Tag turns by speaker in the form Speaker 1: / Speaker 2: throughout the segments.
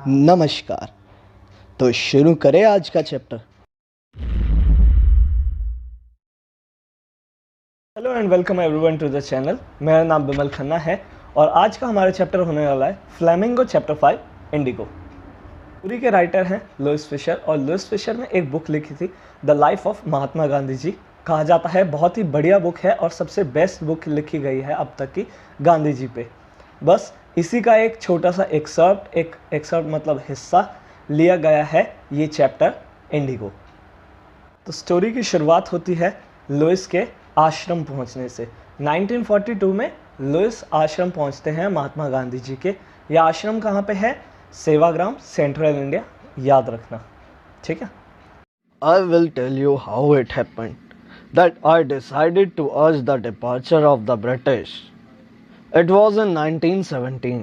Speaker 1: नमस्कार। तो शुरू करें आज का chapter. Hello and welcome everyone to the channel. मेरा नाम बिमल खन्ना है और आज का हमारा चैप्टर होने वाला है फ्लेमिंगो चैप्टर 5 इंडिगो। पूरी के राइटर हैं लुईस फिशर और लुईस फिशर ने एक बुक लिखी थी the life of Mahatma Gandhi ji. कहा जाता है बहुत ही बढ़िया बुक है और सबसे बेस्ट बुक लिखी गई है अब तक की गांधी जी पे। बस इसी का एक छोटा सा एक्सर्प्ट मतलब हिस्सा लिया गया है ये चैप्टर इंडिगो। तो स्टोरी की शुरुआत होती है लुईस के आश्रम पहुंचने से। 1942 में लुईस आश्रम पहुंचते हैं महात्मा गांधी जी के। यह आश्रम कहाँ पे है? सेवाग्राम, सेंट्रल इंडिया, याद रखना, ठीक है। I will tell you how it happened that I decided to urge the departure of the British. It was in 1917.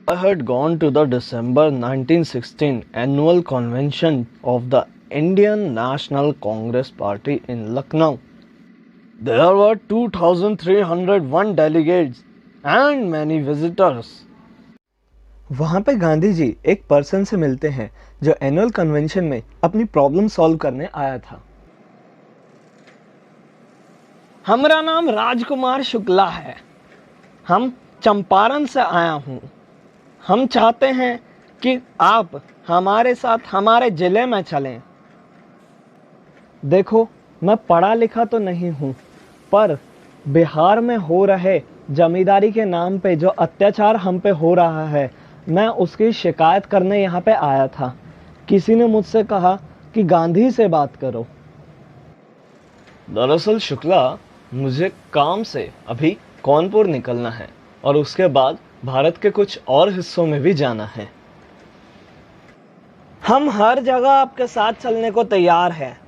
Speaker 1: I had gone to the December 1916 annual convention of the Indian National Congress Party in Lucknow. There were 2,301 delegates and many visitors. वहाँ पे गांधी जी एक person से मिलते हैं जो annual convention में अपनी problem solve करने आया था। हमारा नाम राजकुमार शुक्ला है। हम चंपारण से आया हूँ। हम चाहते हैं कि आप हमारे साथ हमारे ज़िले में चलें। देखो, मैं पढ़ा लिखा तो नहीं हूँ, पर बिहार में हो रहे जमींदारी के नाम पे जो अत्याचार हम पे हो रहा है, मैं उसकी शिकायत करने यहाँ पे आया था। किसी ने मुझसे कहा कि गांधी से बात करो। दरअसल शुक्ला, मुझे काम से अभी कानपुर निकलना है और उसके बाद भारत के कुछ और हिस्सों में भी जाना है। हम हर जगह आपके साथ चलने को तैयार हैं।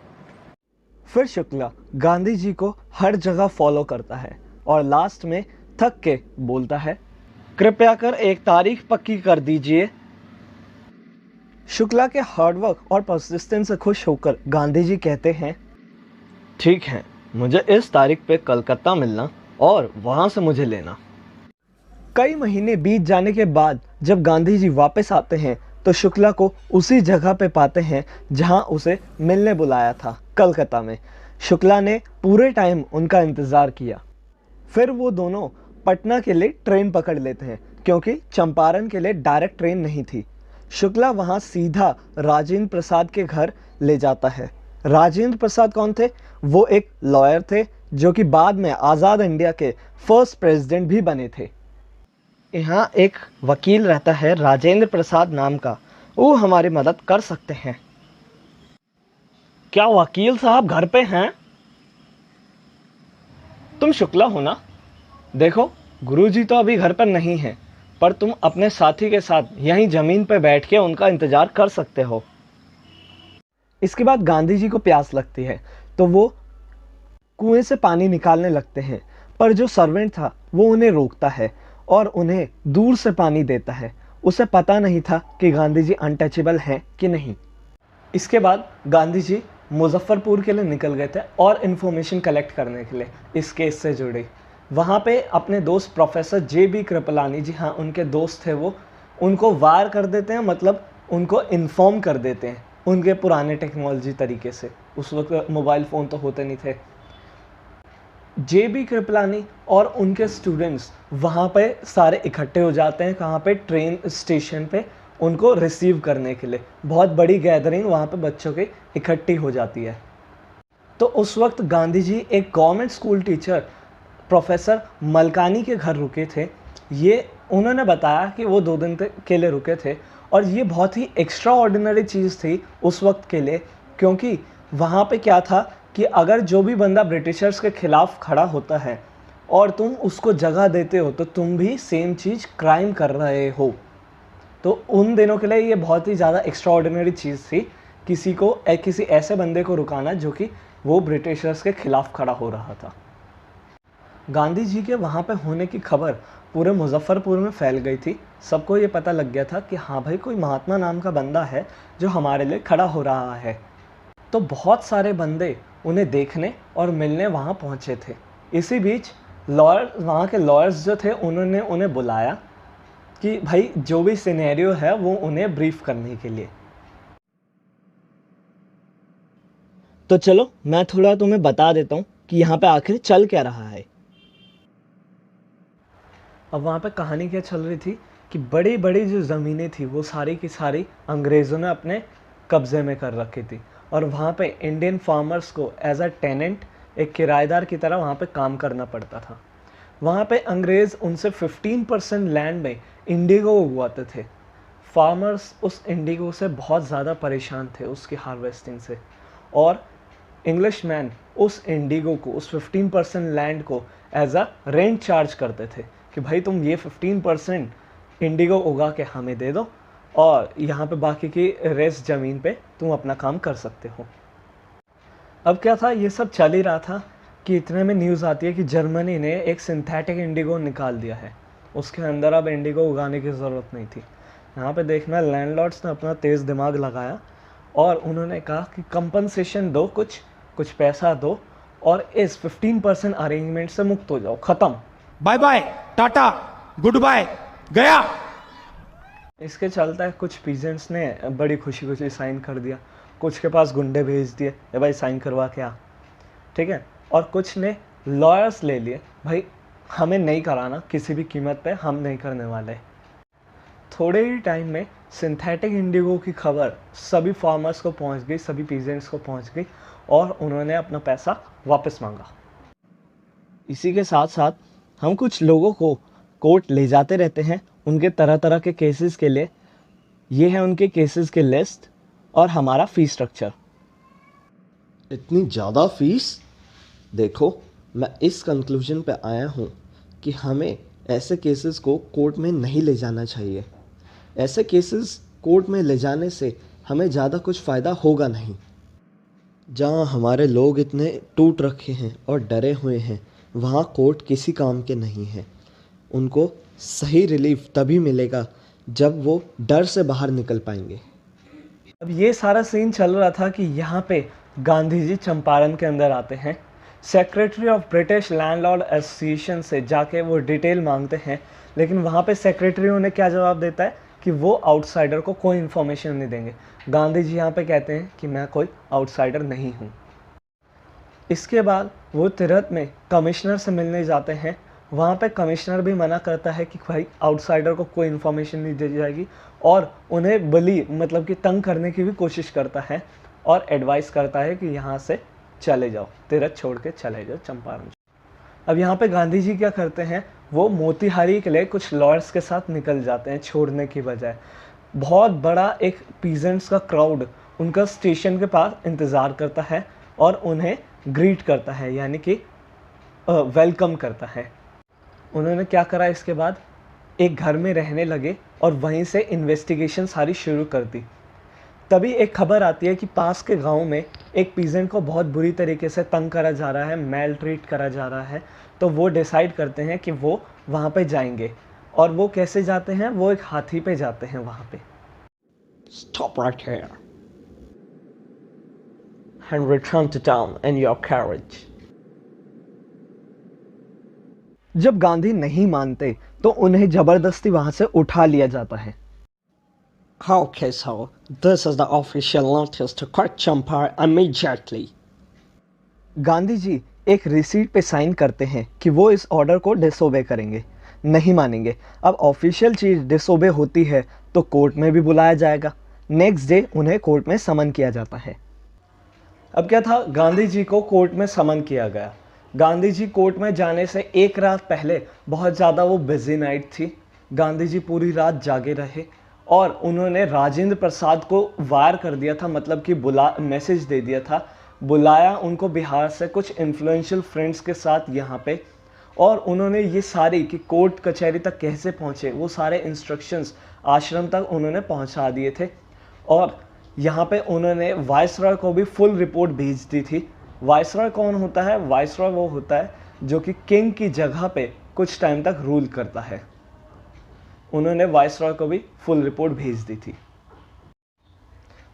Speaker 1: फिर शुक्ला गांधी जी को हर जगह फॉलो करता है और लास्ट में थक के बोलता है, कृपया कर एक तारीख पक्की कर दीजिए। शुक्ला के हार्डवर्क और परसिस्टेंस से खुश होकर गांधी जी कहते हैं, ठीक है, मुझे इस तारीख पे कलकत्ता मिलना और वहां से मुझे लेना। कई महीने बीत जाने के बाद जब गांधी जी वापस आते हैं तो शुक्ला को उसी जगह पे पाते हैं जहां उसे मिलने बुलाया था, कलकत्ता में। शुक्ला ने पूरे टाइम उनका इंतज़ार किया। फिर वो दोनों पटना के लिए ट्रेन पकड़ लेते हैं क्योंकि चंपारण के लिए डायरेक्ट ट्रेन नहीं थी। शुक्ला वहाँ सीधा राजेंद्र प्रसाद के घर ले जाता है। राजेंद्र प्रसाद कौन थे? वो एक लॉयर थे जो कि बाद में आज़ाद इंडिया के फर्स्ट प्रेसिडेंट भी बने थे। यहाँ एक वकील रहता है राजेंद्र प्रसाद नाम का, वो हमारी मदद कर सकते हैं। क्या वकील साहब घर पे हैं? तुम शुक्ला हो ना? देखो, गुरुजी तो अभी घर पर नहीं हैं, पर तुम अपने साथी के साथ यहीं जमीन पर बैठ के उनका इंतजार कर सकते हो। इसके बाद गांधी जी को प्यास लगती है तो वो कुएं से पानी निकालने लगते हैं, पर जो सर्वेंट था वो उन्हें रोकता है और उन्हें दूर से पानी देता है। उसे पता नहीं था कि गांधी जी अनटचेबल हैं कि नहीं। इसके बाद गांधी जी मुजफ्फरपुर के लिए निकल गए थे और इन्फॉर्मेशन कलेक्ट करने के लिए इस केस से जुड़ी। वहाँ पे अपने दोस्त प्रोफेसर जे.बी. कृपलानी, जी हाँ उनके दोस्त थे वो, उनको वार कर देते हैं, मतलब उनको इन्फॉर्म कर देते हैं उनके पुराने टेक्नोलॉजी तरीके से। उस वक्त मोबाइल फ़ोन तो होते नहीं थे। जे.बी. कृपलानी और उनके स्टूडेंट्स वहाँ पे सारे इकट्ठे हो जाते हैं। कहाँ पे? ट्रेन स्टेशन पे उनको रिसीव करने के लिए। बहुत बड़ी गैदरिंग वहाँ पे बच्चों की इकट्ठी हो जाती है। तो उस वक्त गांधी जी एक government school teacher professor Malkani के घर रुके थे। ये उन्होंने बताया कि वो 2 दिन के लिए रुके थे और ये बहुत ही एक्स्ट्रा ऑर्डिनरी चीज़ थी उस वक्त के लिए, क्योंकि वहाँ पे क्या था कि अगर जो भी बंदा ब्रिटिशर्स के ख़िलाफ़ खड़ा होता है और तुम उसको जगह देते हो तो तुम भी सेम चीज़ क्राइम कर रहे हो। तो उन दिनों के लिए ये बहुत ही ज़्यादा एक्स्ट्रा ऑर्डिनरी चीज़ थी, किसी ऐसे बंदे को रुकाना जो कि वो ब्रिटिशर्स के ख़िलाफ़ खड़ा हो रहा था। गांधी जी के वहाँ पे होने की खबर पूरे मुजफ्फरपुर में फैल गई थी। सबको ये पता लग गया था कि हाँ भाई, कोई महात्मा नाम का बंदा है जो हमारे लिए खड़ा हो रहा है। तो बहुत सारे बंदे उन्हें देखने और मिलने वहाँ पहुँचे थे। इसी बीच वहाँ के लॉयर्स जो थे उन्होंने उन्हें बुलाया कि भाई जो भी सिनेरियो है वो उन्हें ब्रीफ करने के लिए। तो चलो मैं थोड़ा तुम्हें बता देता हूँ कि यहाँ पे आखिर चल क्या रहा है। अब वहाँ पे कहानी क्या चल रही थी कि बड़ी बड़ी जो ज़मीनें थी वो सारी की सारी अंग्रेज़ों ने अपने कब्ज़े में कर रखी थी, और वहाँ पे इंडियन फार्मर्स को एज अ टेनेंट, एक किराएदार की तरह वहाँ पे काम करना पड़ता था। वहाँ पे अंग्रेज़ उनसे 15% लैंड में इंडिगो उगवाते थे। फार्मर्स उस इंडिगो से बहुत ज़्यादा परेशान थे, उसकी हार्वेस्टिंग से, और इंग्लिश मैन उस इंडिगो को, उस 15% लैंड को एज अ रेंट चार्ज करते थे कि भाई तुम ये 15% इंडिगो उगा के हमें दे दो, और यहाँ पे बाकी की रेस्ट ज़मीन पे तुम अपना काम कर सकते हो। अब क्या था, ये सब चल ही रहा था कि इतने में न्यूज़ आती है कि जर्मनी ने एक सिंथेटिक इंडिगो निकाल दिया है। उसके अंदर अब इंडिगो उगाने की ज़रूरत नहीं थी। यहाँ पे देखना, लैंडलॉर्ड्स ने अपना तेज़ दिमाग लगाया और उन्होंने कहा कि कंपनसेशन दो, कुछ पैसा दो, और इस 15% अरेंजमेंट से मुक्त हो जाओ, ख़त्म,
Speaker 2: bye bye, tata, good bye, गया।
Speaker 1: इसके चलता कुछ पीजेंट्स ने बड़ी खुशी खुशी साइन कर दिया, कुछ के पास गुंडे भेज दिए, ये भाई साइन करवा के आ, ठीक है, और कुछ ने लॉयर्स ले लिए, भाई हमें नहीं कराना, किसी भी कीमत पे हम नहीं करने वाले। थोड़े ही टाइम में सिंथेटिक इंडिगो की खबर सभी फार्मर्स को पहुंच गई, सभी पीजेंट्स को पहुंच गई, और उन्होंने अपना पैसा वापस मांगा। इसी के साथ साथ हम कुछ लोगों को कोर्ट ले जाते रहते हैं उनके तरह तरह के केसेस के लिए। ये है उनके केसेस की लिस्ट और हमारा फीस स्ट्रक्चर।
Speaker 3: इतनी ज़्यादा फीस? देखो, मैं इस कंक्लूजन पे आया हूँ कि हमें ऐसे केसेस को कोर्ट में नहीं ले जाना चाहिए। ऐसे केसेस कोर्ट में ले जाने से हमें ज़्यादा कुछ फ़ायदा होगा नहीं। जहाँ हमारे लोग इतने टूट रखे हैं और डरे हुए हैं, वहाँ कोर्ट किसी काम के नहीं है। उनको सही रिलीफ तभी मिलेगा जब वो डर से बाहर निकल पाएंगे।
Speaker 1: अब ये सारा सीन चल रहा था कि यहाँ पे गांधी जी चंपारण के अंदर आते हैं। Secretary of British landlord association से जाके वो डिटेल मांगते हैं, लेकिन वहाँ पे सेक्रेटरी उन्हें क्या जवाब देता है कि वो आउटसाइडर को कोई इन्फॉर्मेशन नहीं देंगे। गांधी जी यहाँ पे कहते हैं कि मैं कोई आउटसाइडर नहीं हूँ। इसके बाद वो तिरथ में कमिश्नर से मिलने जाते हैं। वहाँ पे कमिश्नर भी मना करता है कि भाई आउटसाइडर को कोई इन्फॉर्मेशन नहीं दी जाएगी, और उन्हें बली मतलब कि तंग करने की भी कोशिश करता है और एडवाइस करता है कि यहाँ से चले जाओ, तिरथ छोड़ के चले जाओ चंपारण। अब यहाँ पे गांधी जी क्या करते हैं, वो मोतिहारी के लिए कुछ लॉयर्स के साथ निकल जाते हैं छोड़ने की बजाय। बहुत बड़ा एक पीजेंट्स का क्राउड उनका स्टेशन के पास इंतज़ार करता है और उन्हें ग्रीट करता है, यानी कि वेलकम करता है। उन्होंने क्या करा, इसके बाद एक घर में रहने लगे और वहीं से इन्वेस्टिगेशन सारी शुरू कर दी। तभी एक खबर आती है कि पास के गांव में एक पीजेंट को बहुत बुरी तरीके से तंग करा जा रहा है, मेल ट्रीट करा जा रहा है। तो वो डिसाइड करते हैं कि वो वहाँ पे जाएंगे। और वो कैसे जाते हैं, वो एक हाथी पे जाते हैं वहाँ पे।
Speaker 3: Stop right here and return to town in your carriage.
Speaker 1: जब गांधी नहीं मानते तो उन्हें जबरदस्ती वहाँ से उठा लिया जाता है।
Speaker 3: Okay, so this is the official notice to quit Champar immediately.
Speaker 1: Gandhi ji एक रिसीट पे साइन करते हैं कि वो इस ऑर्डर को डिसोबे करेंगे, नहीं मानेंगे। अब ऑफिशियल चीज़ डिसोबे होती है तो कोर्ट में भी बुलाया जाएगा। नेक्स्ट डे उन्हें कोर्ट में समन किया जाता है। अब क्या था, गांधी जी को कोर्ट में समन किया गया। गांधी जी कोर्ट में जाने से एक रात पहले बहुत ज़्यादा वो बिजी नाइट थी। गांधी जी पूरी रात जागे रहे और उन्होंने राजेंद्र प्रसाद को वायर कर दिया था, मतलब कि मैसेज दे दिया था, बुलाया उनको बिहार से कुछ इन्फ्लुएंशियल फ्रेंड्स के साथ यहाँ पे। और उन्होंने ये सारी कि कोर्ट कचहरी तक कैसे पहुँचे, वो सारे इंस्ट्रक्शंस आश्रम तक उन्होंने पहुँचा दिए थे। और यहाँ पे उन्होंने वाइसरॉय को भी फुल रिपोर्ट भेज दी थी। वाइसरॉय कौन होता है? वाइसरॉय वो होता है जो कि किंग की जगह पे कुछ टाइम तक रूल करता है। उन्होंने वाइसरॉय को भी फुल रिपोर्ट भेज दी थी।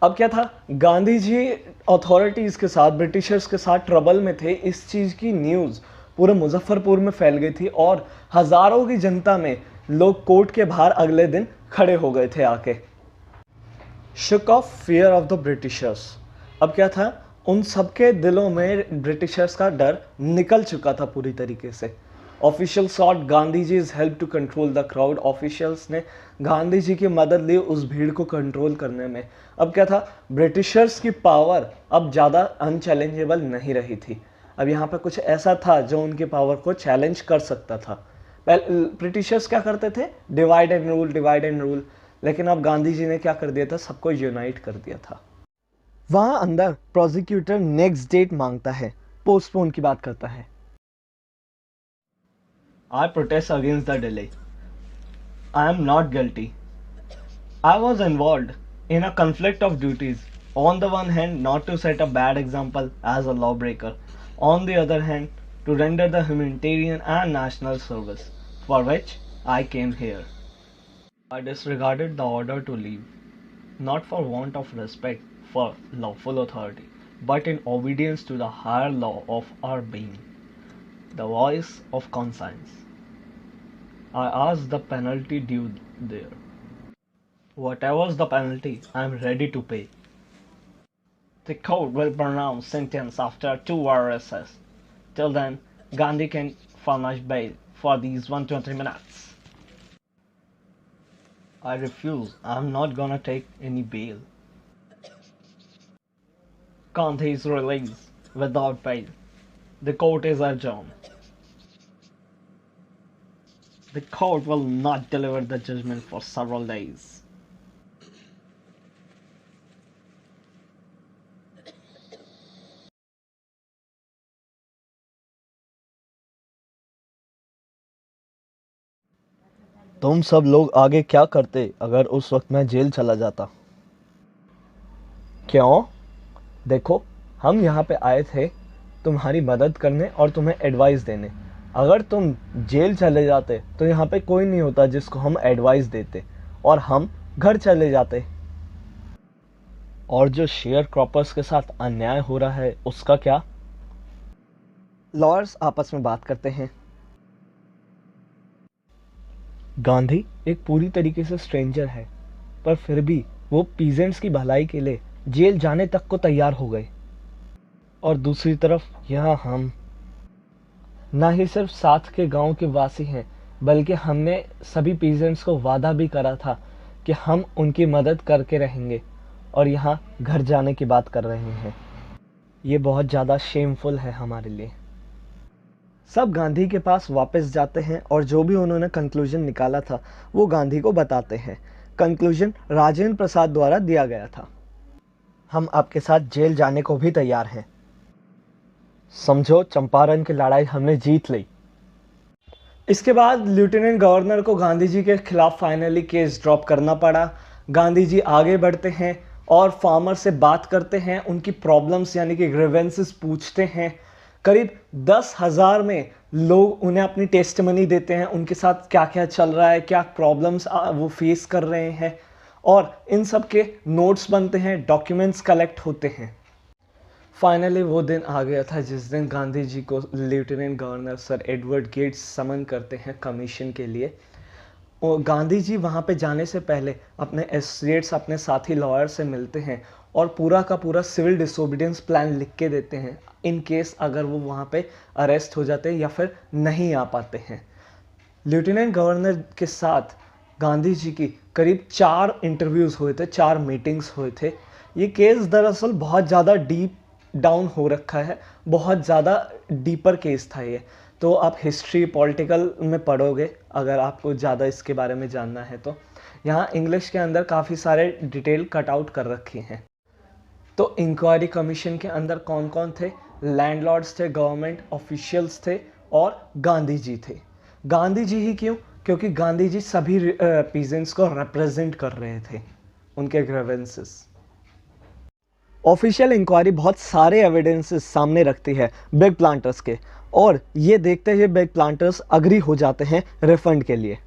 Speaker 1: अब क्या था, गांधी जी अथॉरिटीज़ के साथ, ब्रिटिशर्स के साथ ट्रबल में थे। इस चीज़ की न्यूज़ पूरे मुजफ्फरपुर में फैल गई थी और हज़ारों की जनता में लोग कोर्ट के बाहर अगले दिन खड़े हो गए थे आके। Shook off fear of the Britishers. अब क्या था, उन सबके दिलों में ब्रिटिशर्स का डर निकल चुका था पूरी तरीके से। Official sought Gandhi ji is help to control the crowd. Officials ने गांधी जी की मदद ली उस भीड़ को कंट्रोल करने में। अब क्या था, ब्रिटिशर्स की पावर अब ज़्यादा अनचैलेंजेबल नहीं रही थी। अब यहाँ पे कुछ ऐसा था जो उनकी पावर को चैलेंज कर सकता था। पहले ब्रिटिशर्स क्या करते थे, divide and rule, divide and rule. लेकिन अब गांधी जी ने क्या कर दिया था, सबको यूनाइट कर दिया था। वहाँ अंदर प्रोसिक्यूटर नेक्स्ट डेट मांगता है, पोस्टपोन की बात करता है। I protest against the delay. I am not guilty. I was involved in a conflict of duties. On the one hand, not to set a bad example as a lawbreaker. On the other hand, to render the humanitarian and national service, for which I came here. I disregarded the order to leave, not for want of respect for lawful authority, but in obedience to the higher law of our being, the voice of conscience. I asked the penalty due there. Whatever's the penalty, I am ready to pay. The court will pronounce sentence after 2-hour recess. Till then, Gandhi can furnish bail for these 120 minutes. I refuse. I am not gonna take any bail. Gandhi is released without bail. The court is adjourned. The court will not deliver the judgment for several days. तुम सब लोग आगे क्या करते अगर उस वक्त मैं जेल चला जाता? क्यों? देखो, हम यहाँ पे आए थे तुम्हारी मदद करने और तुम्हें एडवाइस देने। अगर तुम जेल चले जाते तो यहाँ पे कोई नहीं होता जिसको हम एडवाइस देते, और हम घर चले जाते। और जो शेयर क्रॉपर्स के साथ अन्याय हो रहा है उसका क्या? लॉयर्स आपस में बात करते हैं। गांधी एक पूरी तरीके से स्ट्रेंजर है, पर फिर भी वो पीजेंट्स की भलाई के लिए जेल जाने तक को तैयार हो गए। और दूसरी तरफ यहाँ हम ना ही सिर्फ साथ के गांव के वासी हैं, बल्कि हमने सभी पीजेंट्स को वादा भी करा था कि हम उनकी मदद करके रहेंगे, और यहाँ घर जाने की बात कर रहे हैं। ये बहुत ज़्यादा शेमफुल है हमारे लिए। सब गांधी के पास वापस जाते हैं और जो भी उन्होंने कंक्लूजन निकाला था वो गांधी को बताते हैं। कंक्लूजन राजेंद्र प्रसाद द्वारा दिया गया था। हम आपके साथ जेल जाने को भी तैयार हैं। समझो, चंपारण की लड़ाई हमने जीत ली। इसके बाद लेफ्टिनेंट गवर्नर को गांधी जी के खिलाफ फाइनली केस ड्रॉप करना पड़ा। गांधी जी आगे बढ़ते हैं और फार्मर से बात करते हैं, उनकी प्रॉब्लम्स यानी कि ग्रीवेंसेस पूछते हैं। करीब 10,000 में लोग उन्हें अपनी टेस्टमनी देते हैं, उनके साथ क्या क्या चल रहा है, क्या प्रॉब्लम्स वो फेस कर रहे हैं, और इन सब के नोट्स बनते हैं, डॉक्यूमेंट्स कलेक्ट होते हैं। फाइनली वो दिन आ गया था जिस दिन गांधी जी को lieutenant governor sir Edward Gates summon करते हैं कमीशन के लिए। और गांधी जी वहाँ पे जाने से पहले अपने एसोसिएट्स, अपने साथी लॉयर से मिलते हैं और पूरा का पूरा सिविल डिसोबीडियंस प्लान लिख के देते हैं, इन केस अगर वो वहाँ पे अरेस्ट हो जाते या फिर नहीं आ पाते हैं। लेफ्टिनेंट गवर्नर के साथ गांधी जी की करीब 4 इंटरव्यूज़ हुए थे, 4 मीटिंग्स हुए थे। ये केस दरअसल बहुत ज़्यादा डीप डाउन हो रखा है, बहुत ज़्यादा डीपर केस था ये। तो आप हिस्ट्री, पॉलिटिकल में पढ़ोगे अगर आपको ज़्यादा इसके बारे में जानना है तो। यहाँ इंग्लिश के अंदर काफ़ी सारे डिटेल कट आउट कर रखी हैं। तो इंक्वायरी कमीशन के अंदर कौन कौन थे? लैंडलॉर्ड्स थे, गवर्नमेंट ऑफिशियल्स थे और गांधी जी थे। गांधी जी ही क्यों? क्योंकि गांधी जी सभी पीजेंट्स को रिप्रेजेंट कर रहे थे, उनके ग्रीवेंसेस। ऑफिशियल इंक्वायरी बहुत सारे एविडेंसेस सामने रखती है बिग प्लांटर्स के, और ये देखते हुए बिग प्लांटर्स अग्री हो जाते हैं रिफंड के लिए।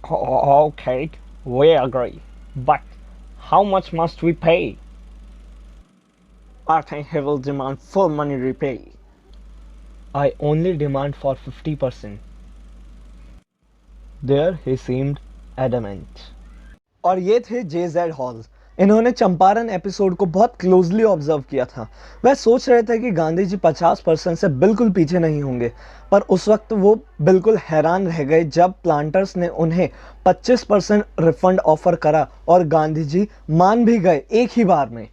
Speaker 1: Okay, we agree, but how much must we pay? I think he will demand full money repay. I only demand for 50%. There he seemed adamant. और ये थे JZ हॉल। इन्होंने Champaran episode को बहुत क्लोजली ऑब्जर्व किया था। वह सोच रहे थे कि गांधी जी 50% से बिल्कुल पीछे नहीं होंगे, पर उस वक्त वो बिल्कुल हैरान रह गए जब प्लांटर्स ने उन्हें 25% रिफंड ऑफर करा और गांधी जी मान भी गए एक ही बार में।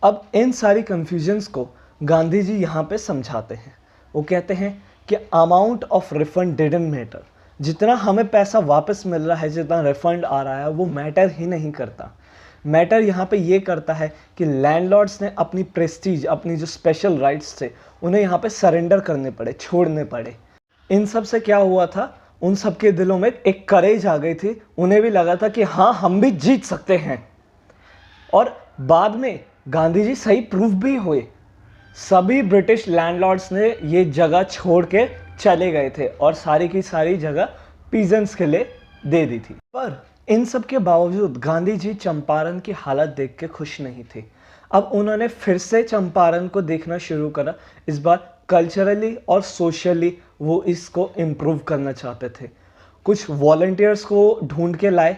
Speaker 1: अब इन सारी कंफ्यूजन्स को गांधी जी यहाँ पे समझाते हैं। वो कहते हैं कि amount of refund didn't matter, जितना हमें पैसा वापस मिल रहा है, जितना रिफंड आ रहा है, वो मैटर ही नहीं करता। मैटर यहाँ पे ये करता है कि लैंडलॉर्ड्स ने अपनी प्रेस्टीज, अपनी जो स्पेशल राइट्स थे, उन्हें यहाँ पे सरेंडर करने पड़े, छोड़ने पड़े। इन सब से क्या हुआ था, उन सब के दिलों में एक करेज आ गई थी। उन्हें भी लगा था कि हाँ, हम भी जीत सकते हैं। और बाद में गांधी जी सही प्रूफ भी हुए। सभी ब्रिटिश लैंडलॉर्ड्स ने ये जगह छोड़ के चले गए थे और सारी की सारी जगह पीजेंट्स के लिए दे दी थी। पर इन सब के बावजूद गांधी जी चंपारण की हालत देख के खुश नहीं थे। अब उन्होंने फिर से चंपारण को देखना शुरू करा। इस बार कल्चरली और सोशली वो इसको इम्प्रूव करना चाहते थे। कुछ वॉलंटियर्स को ढूंढ के लाए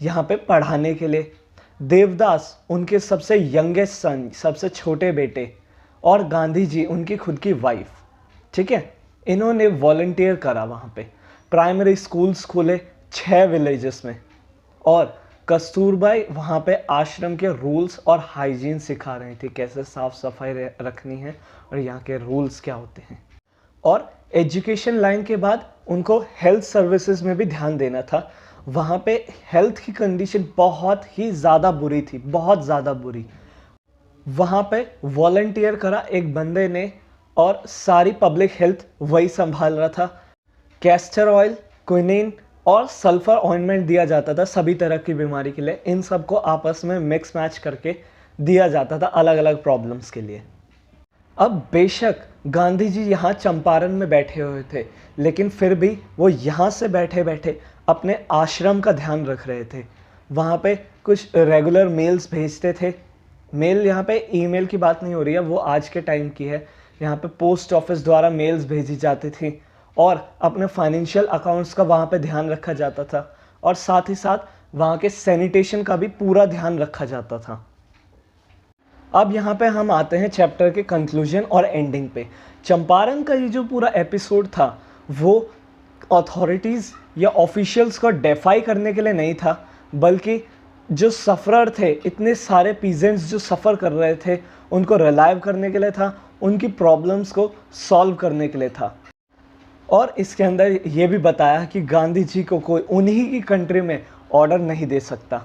Speaker 1: यहाँ पे पढ़ाने के लिए। देवदास उनके सबसे यंगेस्ट सन, सबसे छोटे बेटे, और गांधी जी उनकी खुद की वाइफ, ठीक है, इन्होंने वॉलंटियर करा। वहाँ पे प्राइमरी स्कूल्स खोले 6 विलेजेस में, और कस्तूरबाई वहाँ पे आश्रम के रूल्स और हाइजीन सिखा रही थी, कैसे साफ सफाई रखनी है और यहाँ के रूल्स क्या होते हैं। और एजुकेशन लाइन के बाद उनको हेल्थ सर्विसेज में भी ध्यान देना था। वहाँ पे हेल्थ की कंडीशन बहुत ही ज़्यादा बुरी थी, बहुत ज़्यादा बुरी। वहाँ पे वॉलंटियर करा एक बंदे ने और सारी पब्लिक हेल्थ वही संभाल रहा था। कैस्टर ऑयल, क्विनीन और सल्फर ऑइंटमेंट दिया जाता था सभी तरह की बीमारी के लिए। इन सब को आपस में मिक्स मैच करके दिया जाता था अलग अलग प्रॉब्लम्स के लिए। अब बेशक गांधी जी यहाँ चंपारण में बैठे हुए थे, लेकिन फिर भी वो यहाँ से बैठे बैठे अपने आश्रम का ध्यान रख रहे थे। वहाँ पे कुछ रेगुलर मेल्स भेजते थे। मेल यहाँ पे ईमेल की बात नहीं हो रही है, वो आज के टाइम की है। यहाँ पे पोस्ट ऑफिस द्वारा मेल्स भेजी जाती थी और अपने फाइनेंशियल अकाउंट्स का वहाँ पे ध्यान रखा जाता था, और साथ ही साथ वहाँ के सैनिटेशन का भी पूरा ध्यान रखा जाता था। अब यहाँ पे हम आते हैं चैप्टर के कंक्लूजन और एंडिंग पे। चंपारण का ये जो पूरा एपिसोड था वो अथॉरिटीज़ या ऑफिशियल्स को डेफाई करने के लिए नहीं था, बल्कि जो सफ़रर थे, इतने सारे पीजेंट्स जो सफ़र कर रहे थे, उनको रिलाइव करने के लिए था, उनकी प्रॉब्लम्स को सॉल्व करने के लिए था। और इसके अंदर ये भी बताया कि गांधी जी को कोई उन्हीं की कंट्री में ऑर्डर नहीं दे सकता।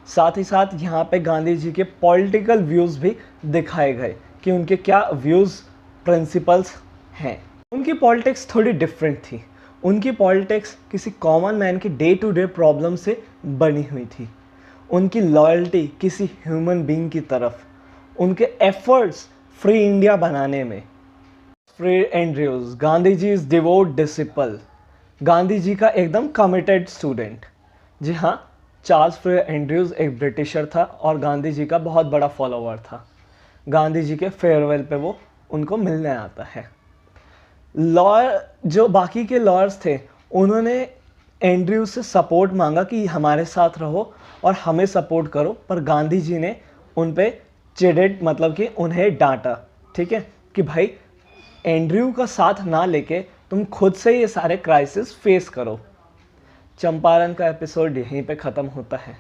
Speaker 1: साथ ही साथ यहाँ पे गांधी जी के पॉलिटिकल व्यूज़ भी दिखाए गए कि उनके क्या व्यूज़, प्रिंसिपल्स हैं। उनकी पॉलिटिक्स थोड़ी डिफरेंट थी। उनकी पॉलिटिक्स किसी कॉमन मैन की डे टू डे प्रॉब्लम से बनी हुई थी। उनकी लॉयल्टी किसी ह्यूमन बीइंग की तरफ, उनके एफर्ट्स फ्री इंडिया बनाने में। Freer Andrews, Gandhi ji is devote disciple, Gandhi ji का एकदम कमिटेड स्टूडेंट। जी हाँ, चार्ल्स फ्री एंड्रयूज एक ब्रिटिशर था और गांधी जी का बहुत बड़ा फॉलोवर था। गांधी जी के फेयरवेल पे वो उनको मिलने आता है। लॉयर, जो बाकी के लॉयर्स थे, उन्होंने एंड्रयूज से सपोर्ट मांगा कि हमारे साथ रहो और हमें सपोर्ट करो, पर गांधी जी ने उन पे चिढ़े, मतलब कि उन्हें डांटा, ठीक है, कि भाई एंड्रयू का साथ ना लेके तुम खुद से ये सारे क्राइसिस फेस करो। चंपारण का एपिसोड यहीं पे ख़त्म होता है।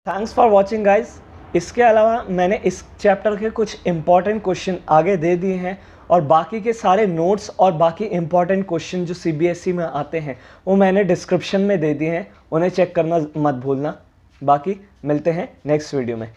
Speaker 1: Thanks for watching guys. इसके अलावा मैंने इस चैप्टर के कुछ इंपॉर्टेंट क्वेश्चन आगे दे दिए हैं, और बाकी के सारे नोट्स और बाकी इंपॉर्टेंट क्वेश्चन जो CBSE में आते हैं वो मैंने डिस्क्रिप्शन में दे दिए हैं, उन्हें चेक करना मत भूलना। बाकी मिलते हैं नेक्स्ट वीडियो में।